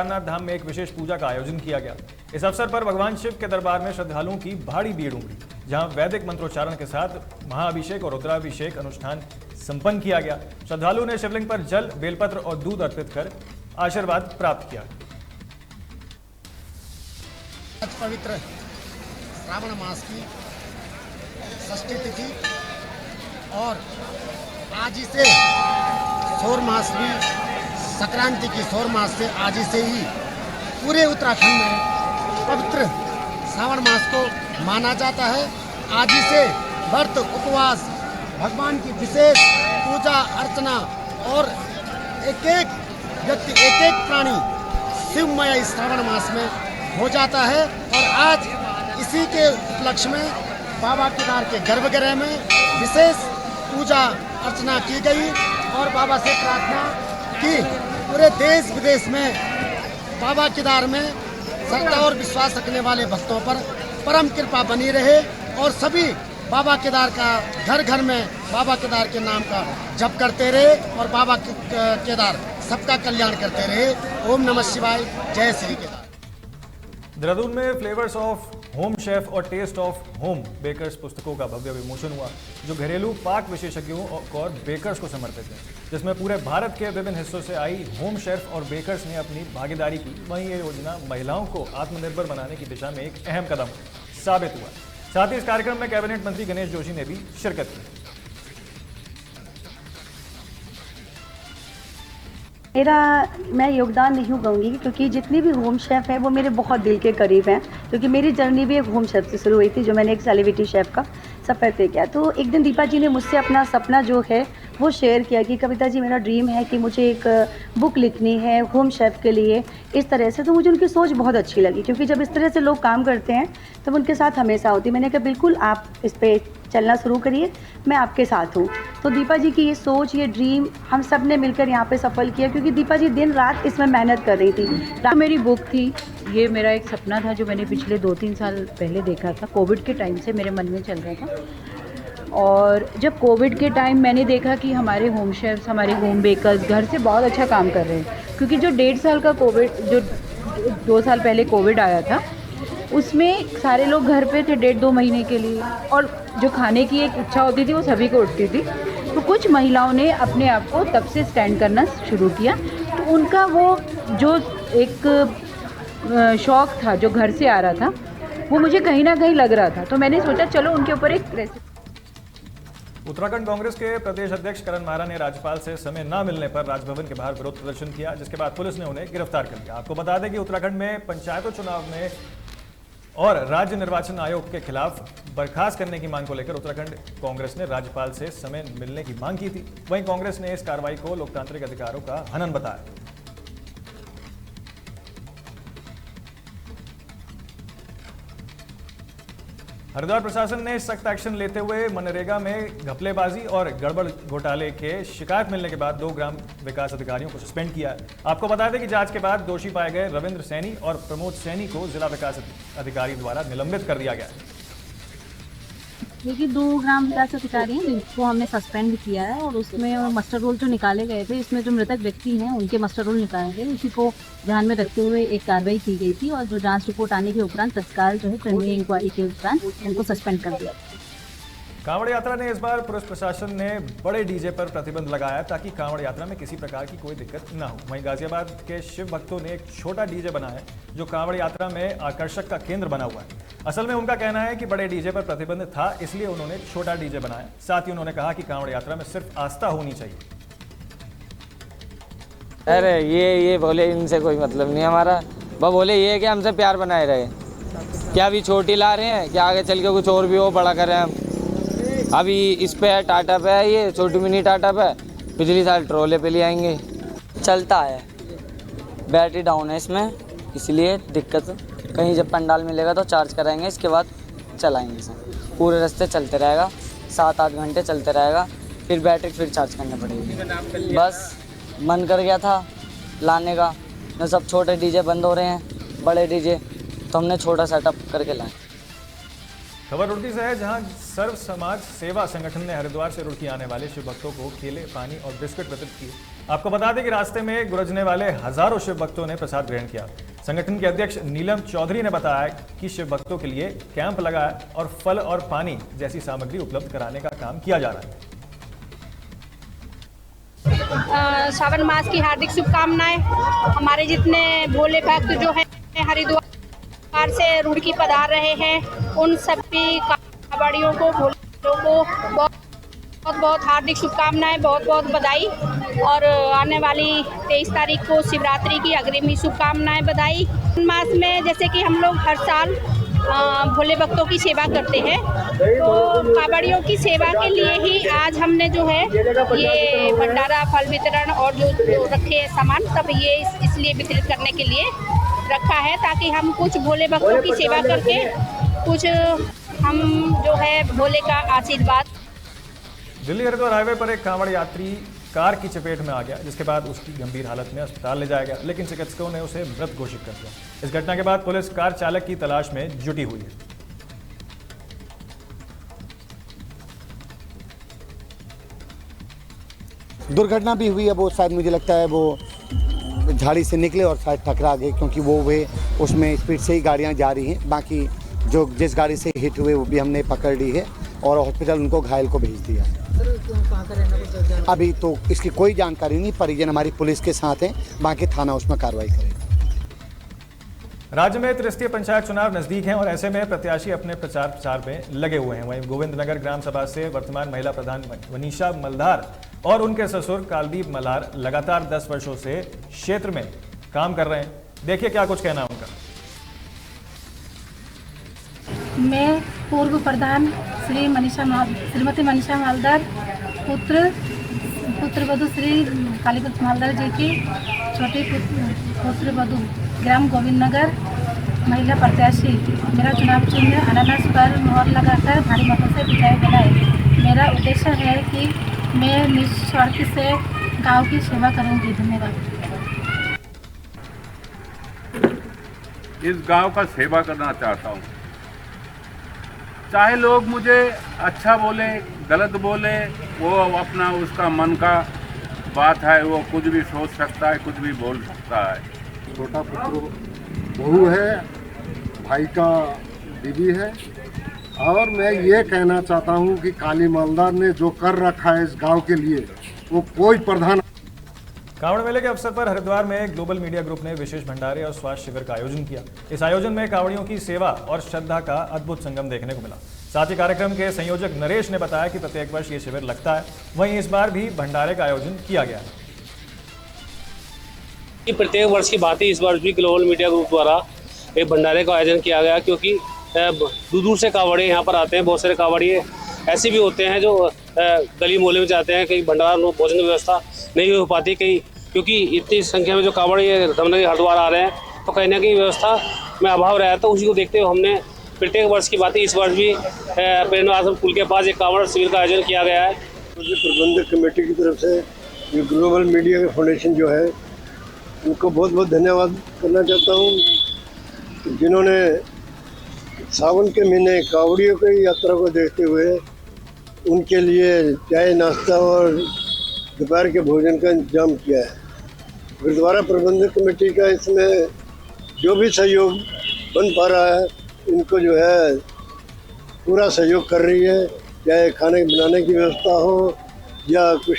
केदारनाथ धाम में एक विशेष पूजा का आयोजन किया गया। इस अवसर पर भगवान शिव के दरबार में श्रद्धालुओं की भारी भीड़ उमड़ी, जहां वैदिक मंत्रोच्चारण के साथ महाअभिषेक और रुद्राभिषेक अनुष्ठान संपन्न किया गया। श्रद्धालुओं ने शिवलिंग पर जल, बेलपत्र और दूध अर्पित कर आशीर्वाद प्राप्त किया। आज पवित्र श्रावण मास की षष्ठी तिथि और आज ही से सौर मास भी संक्रांति की सौर मास से आज ही से ही पूरे उत्तराखंड में पवित्र श्रावण मास को माना जाता है। आज ही से व्रत, उपवास, भगवान की विशेष पूजा अर्चना और एक एक व्यक्ति, एक एक प्राणी शिवमय इस श्रावण मास में हो जाता है। और आज इसी के उपलक्ष्य में बाबा केदार के गर्भगृह में विशेष पूजा अर्चना की गई और बाबा से प्रार्थना की पूरे देश विदेश में बाबा केदार में श्रद्धा और विश्वास रखने वाले भक्तों पर परम कृपा बनी रहे और सभी बाबा केदार का घर घर में बाबा केदार के नाम का जप करते रहे और बाबा केदार सबका कल्याण करते रहे। ओम नमः शिवाय, जय श्री केदार। देहरादून में फ्लेवर्स ऑफ होम शेफ और टेस्ट ऑफ होम बेकर्स पुस्तकों का भव्य विमोचन हुआ, जो घरेलू पाक विशेषज्ञों और बेकर्स को समर्पित है, जिसमें पूरे भारत के विभिन्न हिस्सों से आई होम शेफ और बेकर्स ने अपनी भागीदारी की। वहीं ये योजना महिलाओं को आत्मनिर्भर बनाने की दिशा में एक अहम कदम साबित हुआ। साथ ही इस कार्यक्रम में कैबिनेट मंत्री गणेश जोशी ने भी शिरकत की। मैं योगदान नहीं कहूँगी, क्योंकि जितनी भी होम शेफ़ हैं वो मेरे बहुत दिल के करीब हैं, क्योंकि मेरी जर्नी भी एक होम शेफ़ से शुरू हुई थी, जो मैंने एक सेलिब्रिटी शेफ़ का सफ़र तय किया। तो एक दिन दीपा जी ने मुझसे अपना सपना जो है वो शेयर किया कि कविता जी, मेरा ड्रीम है कि मुझे एक बुक लिखनी है होम शेफ़ के लिए, इस तरह से। तो मुझे उनकी सोच बहुत अच्छी लगी, क्योंकि जब इस तरह से लोग काम करते हैं तब उनके साथ हमेशा होती। मैंने कहा बिल्कुल आप इस पर चलना शुरू करिए, मैं आपके साथ हूँ। तो दीपा जी की ये सोच, ये ड्रीम हम सब ने मिलकर यहाँ पे सफल किया, क्योंकि दीपा जी दिन रात इसमें मेहनत कर रही थी। तो मेरी बुक थी, ये मेरा एक सपना था जो मैंने पिछले 2-3 साल पहले देखा था। कोविड के टाइम से मेरे मन में चल रहा था, और जब कोविड के टाइम मैंने देखा कि हमारे होम शेफ्स, हमारे होम बेकर्स घर से बहुत अच्छा काम कर रहे हैं, क्योंकि जो 1.5 साल का कोविड, जो 2 साल पहले कोविड आया था, उसमें सारे लोग घर पे थे 1.5-2 महीने के लिए, और जो खाने की एक इच्छा होती थी वो सभी को उठती थी। तो कुछ महिलाओं ने अपने आप को तब से स्टैंड करना शुरू किया। तो उनका वो जो एक शौक़ था जो घर से आ रहा था, वो मुझे कहीं ना कहीं लग रहा था। तो मैंने सोचा चलो उनके ऊपर एक रेसिपी। उत्तराखंड कांग्रेस के प्रदेश अध्यक्ष करण मारा ने राज्यपाल से समय न मिलने पर राजभवन के बाहर विरोध प्रदर्शन किया, जिसके बाद पुलिस ने उन्हें गिरफ्तार कर लिया। आपको बता दें कि उत्तराखंड में पंचायतों चुनाव में और राज्य निर्वाचन आयोग के खिलाफ बर्खास्त करने की मांग को लेकर उत्तराखंड कांग्रेस ने राज्यपाल से समय मिलने की मांग की थी। वहीं कांग्रेस ने इस कार्रवाई को लोकतांत्रिक अधिकारों का हनन बताया। हरिद्वार प्रशासन ने सख्त एक्शन लेते हुए मनरेगा में घपलेबाजी और गड़बड़ घोटाले के शिकायत मिलने के बाद 2 ग्राम विकास अधिकारियों को सस्पेंड किया है। आपको बता दें कि जांच के बाद दोषी पाए गए रविंद्र सैनी और प्रमोद सैनी को जिला विकास अधिकारी द्वारा निलंबित कर दिया गया है। देखिए 2 ग्राम विकास अधिकारी हैं जिनको हमने सस्पेंड किया है, और उसमें मस्टर रोल जो निकाले गए थे, इसमें जो मृतक व्यक्ति हैं उनके मस्टर रोल निकाले गए, उसी को ध्यान में रखते हुए एक कार्रवाई की गई थी। और जो जांच रिपोर्ट आने के उपरांत तत्काल जो है प्रिलिमिनरी इंक्वायरी के उपरांत उनको सस्पेंड कर दिया। कांवड़ यात्रा ने इस बार पुलिस प्रशासन ने बड़े डीजे पर प्रतिबंध लगाया, ताकि कांवड़ यात्रा में किसी प्रकार की कोई दिक्कत न हो। वहीं गाजियाबाद के शिव भक्तों ने एक छोटा डीजे बनाया, जो कांवड़ यात्रा में आकर्षक का केंद्र बना हुआ है। असल में उनका कहना है कि बड़े डीजे पर प्रतिबंध था, इसलिए उन्होंने छोटा डीजे बनाया। साथ ही उन्होंने कहा कि कांवड़ यात्रा में सिर्फ आस्था होनी चाहिए। अरे ये बोले इनसे कोई मतलब नहीं हमारा, वो बोले ये कि हमसे प्यार बनाए रहे। क्या अभी छोटी ला रहे हैं, क्या आगे चल के कुछ और भी हो बड़ा करें हम। अभी इस पे है, टाटा पे है, ये छोटी मिनी टाटा पे, पिछली साल ट्रोले पे ले आएंगे। चलता है, बैटरी डाउन है इसमें, इसलिए दिक्कत। कहीं जब पंडाल मिलेगा तो चार्ज कराएंगे, इसके बाद चलाएंगे इसे। पूरे रास्ते चलते रहेगा, 7-8 घंटे चलते रहेगा, फिर बैटरी फिर चार्ज करनी पड़ेगी। बस मन कर गया था लाने का, न सब छोटे डीजे बंद हो रहे हैं, बड़े डीजे, तो हमने छोटा सेटअप करके लाए। खबर रुड़की से है, जहां सर्व समाज सेवा संगठन ने हरिद्वार से रुड़की आने वाले शिव भक्तों को केले, पानी और बिस्कुट वितरित किए। आपको बता दें कि रास्ते में गुरजने वाले हजारों शिव भक्तों ने प्रसाद ग्रहण किया। संगठन के अध्यक्ष नीलम चौधरी ने बताया कि शिव भक्तों के लिए कैंप लगा है और फल और पानी जैसी सामग्री उपलब्ध कराने का काम किया जा रहा है। श्रावण मास की हार्दिक शुभकामनाएं। हमारे जितने भोले भक्त जो हैं हरिद्वार से रुड़की पधार रहे हैं, उन सभी कावड़ियों को, भोले को बहुत बहुत हार्दिक शुभकामनाएं, बहुत बहुत बधाई। और आने वाली 23 तारीख को शिवरात्रि की अग्रिम शुभकामनाएं, बधाई। मास में जैसे कि हम लोग हर साल भोले भक्तों की सेवा करते हैं, तो कावड़ियों की सेवा के लिए ही आज हमने जो है ये भंडारा, फल वितरण और जो रखे सामान सब ये इसलिए वितरित करने के लिए रखा है, ताकि हम कुछ भोले भक्तों की सेवा करके कुछ हम जो है भोले का आशीर्वाद। दिल्ली हरिद्वार हाईवे पर एक कांवड़ यात्री कार की चपेट में आ गया, जिसके बाद उसकी गंभीर हालत में अस्पताल ले जाया गया, लेकिन चिकित्सकों ने उसे मृत घोषित कर दिया। इस घटना के बाद पुलिस कार चालक की तलाश में जुटी हुई है। दुर्घटना भी हुई है, वो शायद मुझे लगता है वो झाड़ी से निकले और शायद टकरा गए, क्योंकि वो वे उसमें स्पीड से ही गाड़ियां जा रही हैं। बाकी जो जिस गाड़ी से हिट हुए वो भी हमने पकड़ ली है और हॉस्पिटल उनको घायल को भेज दिया है। अभी तो इसकी कोई जानकारी नहीं, परिजन हमारी पुलिस के साथ हैं, बाकी थाना उसमें कार्रवाई करेगा। राज्य में तृतीय पंचायत चुनाव नजदीक हैं और ऐसे में प्रत्याशी अपने प्रचार में लगे हुए हैं। वहीं गोविंदनगर ग्राम सभा से वर्तमान महिला प्रधान वनीशा मल्हार और उनके ससुर कालदीप मल्हार लगातार 10 वर्षों से क्षेत्र में काम कर रहे हैं। देखिए क्या कुछ कहना है उनका। मैं पूर्व प्रधान श्रीमती मनीषा मालदार पुत्र वधु श्री कालीपत मालदार जी की छोटी पुत्र वधु ग्राम गोविंदनगर महिला प्रत्याशी। मेरा चुनाव चिन्ह अनानास पर मोहर लगाकर भारी मतों से विजय दिलाए। मेरा उद्देश्य है कि मैं निस्वार्थ से गांव की सेवा करूंगी। धन्यवाद। इस गांव का सेवा करना चाहता हूं। चाहे लोग मुझे अच्छा बोले, गलत बोले, वो अपना उसका मन का बात है, वो कुछ भी सोच सकता है, कुछ भी बोल सकता है। छोटा पुत्र बहू है, भाई का बीवी है, और मैं ये कहना चाहता हूँ कि काली मालदार ने जो कर रखा है इस गांव के लिए, वो कोई प्रधान। कांवड़ मेले के अवसर पर हरिद्वार में ग्लोबल मीडिया ग्रुप ने विशेष भंडारे और स्वास्थ्य शिविर का आयोजन किया। इस आयोजन में कांवड़ियों की सेवा और श्रद्धा का अद्भुत संगम देखने को मिला। साथ ही कार्यक्रम के संयोजक नरेश ने बताया कि प्रत्येक वर्ष ये शिविर लगता है, वहीं इस बार भी भंडारे का आयोजन किया गया है। प्रत्येक वर्ष की बात है, इस बार भी ग्लोबल मीडिया ग्रुप द्वारा एक भंडारे का आयोजन किया गया, क्योंकि दूर दूर से कांवड़िए यहाँ पर आते हैं। बहुत सारे कांवड़िए ऐसे भी होते हैं जो गली मोहल्ले में जाते हैं, कहीं भंडारा भोजन की व्यवस्था नहीं हो पाती, कहीं क्योंकि इतनी संख्या में जो कांवड़िए हरिद्वार आ रहे हैं, तो कहीं ना कहीं व्यवस्था में अभाव रहा है। तो उसी को देखते हुए हमने प्रत्येक वर्ष की बात है, इस वर्ष भी प्रेरणा आश्रम पुल के पास एक कांवड़ शिविर का आयोजन किया गया है। प्रबंधक कमेटी की तरफ से ये ग्लोबल मीडिया फाउंडेशन जो है, उनको बहुत बहुत धन्यवाद करना चाहता हूँ, जिन्होंने सावन के महीने कांवड़ियों की यात्रा को देखते हुए उनके लिए चाय, नाश्ता और दोपहर के भोजन का इंतजाम किया है। गुरुद्वारा प्रबंधक कमेटी का इसमें जो भी सहयोग बन पा रहा है, इनको जो है पूरा सहयोग कर रही है, चाहे खाने बनाने की व्यवस्था हो या कुछ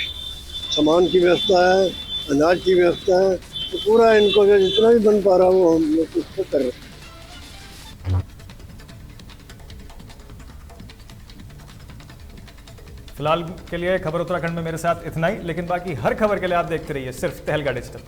सामान की व्यवस्था है, अनाज की व्यवस्था है, तो पूरा इनको जो जितना भी बन पा रहा है वो हम लोग उसको कर रहे हैं। फिलहाल के लिए खबर उत्तराखंड में मेरे साथ इतना ही, लेकिन बाकी हर खबर के लिए आप देखते रहिए सिर्फ तहलका डिजिटल।